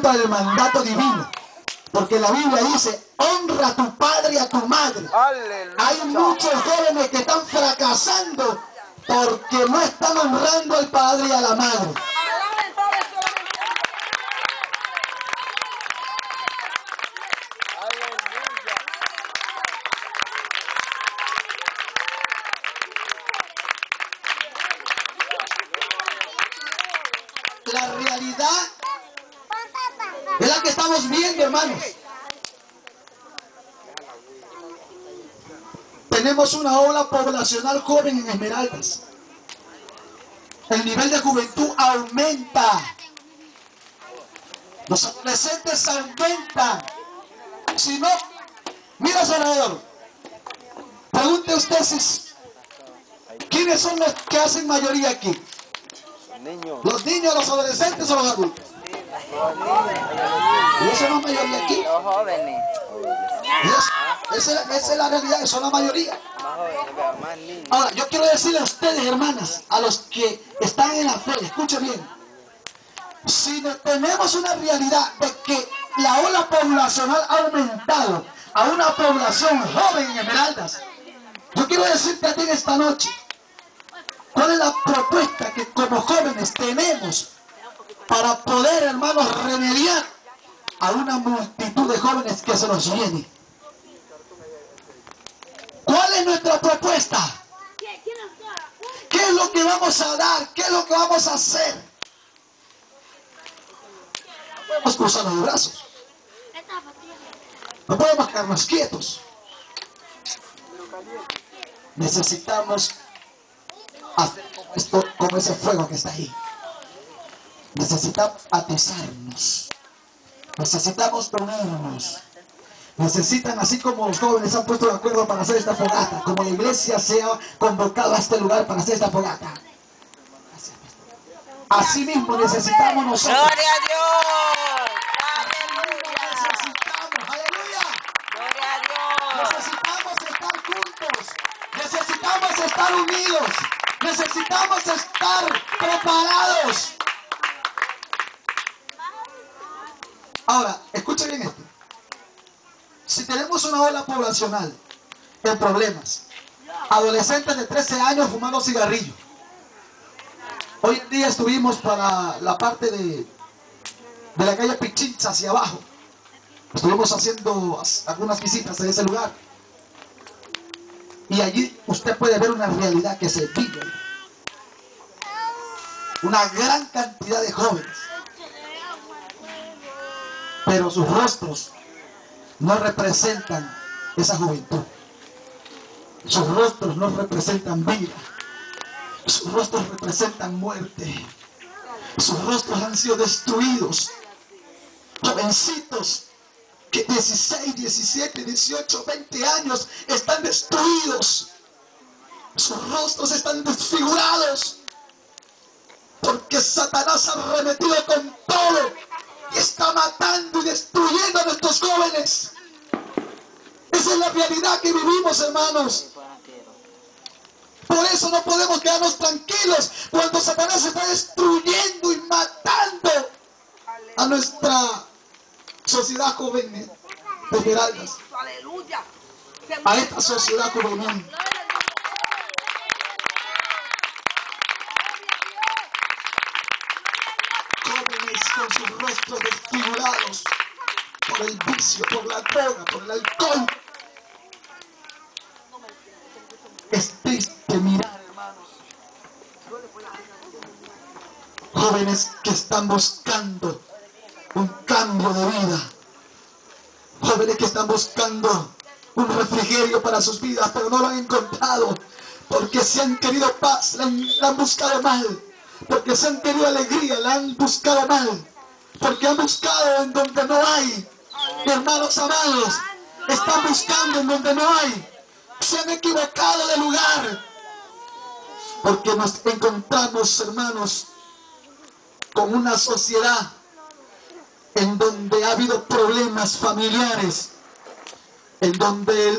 contra del mandato divino. Porque la Biblia dice, honra a tu padre y a tu madre. Aleluya. Hay muchos jóvenes que están fracasando porque no están honrando al padre y a la madre. La realidad es la que estamos viendo, hermanos. Tenemos una ola poblacional joven en Esmeraldas. El nivel de juventud aumenta. Los adolescentes aumentan. Si no, mira a su alrededor. Pregunte usted ¿quiénes son los que hacen mayoría aquí? ¿Los niños, los adolescentes o los adultos? ¿Y eso no es mayoría aquí? Los jóvenes. Esa es la realidad, son la mayoría. Ahora, yo quiero decirle a ustedes, hermanas, a los que están en la fe, escuchen bien. Si tenemos una realidad de que la ola poblacional ha aumentado a una población joven en Esmeraldas, yo quiero decirte a ti en esta noche, ¿cuál es la propuesta que como jóvenes tenemos para poder, hermanos, remediar a una multitud de jóvenes que se nos viene? ¿Cuál es nuestra propuesta? ¿Qué es lo que vamos a dar? ¿Qué es lo que vamos a hacer? No podemos cruzar los brazos. No podemos quedarnos quietos. Necesitamos hacer esto como ese fuego que está ahí. Necesitamos atizarnos. Necesitamos unirnos. Necesitan, así como los jóvenes se han puesto de acuerdo para hacer esta fogata, como la iglesia se ha convocado a este lugar para hacer esta fogata. Así mismo necesitamos nosotros. ¡Gloria a Dios! ¡Aleluya! Necesitamos, aleluya. ¡Gloria a Dios! Necesitamos estar juntos. Necesitamos estar unidos. Necesitamos estar preparados. Ahora, escuchen bien esto. Si tenemos una ola poblacional en problemas, adolescentes de 13 años fumando cigarrillos. Hoy en día estuvimos para la parte de la calle Pichincha hacia abajo. Estuvimos haciendo algunas visitas en ese lugar. Y allí usted puede ver una realidad que se vive. Una gran cantidad de jóvenes. Pero sus rostros no representan esa juventud. Sus rostros no representan vida. Sus rostros representan muerte. Sus rostros han sido destruidos. Jovencitos que 16, 17, 18, 20 años están destruidos. Sus rostros están desfigurados. Porque Satanás ha arremetido con todo y está matando y destruyendo a nuestros jóvenes. Esa es la realidad que vivimos, hermanos. Por eso no podemos quedarnos tranquilos cuando Satanás está destruyendo y matando a nuestra sociedad juvenil de Esmeraldas. A esta sociedad juvenil. Jóvenes con sus rostros desfigurados por el vicio, por la droga, por el alcohol. Es triste mirar, hermanos, jóvenes que están buscando un cambio de vida, jóvenes que están buscando un refrigerio para sus vidas, pero no lo han encontrado, porque se han querido paz, la han buscado mal, porque se han querido alegría, la han buscado mal, porque han buscado en donde no hay. Hermanos amados, están buscando en donde no hay. Se han equivocado de lugar, porque nos encontramos, hermanos, con una sociedad en donde ha habido problemas familiares, en donde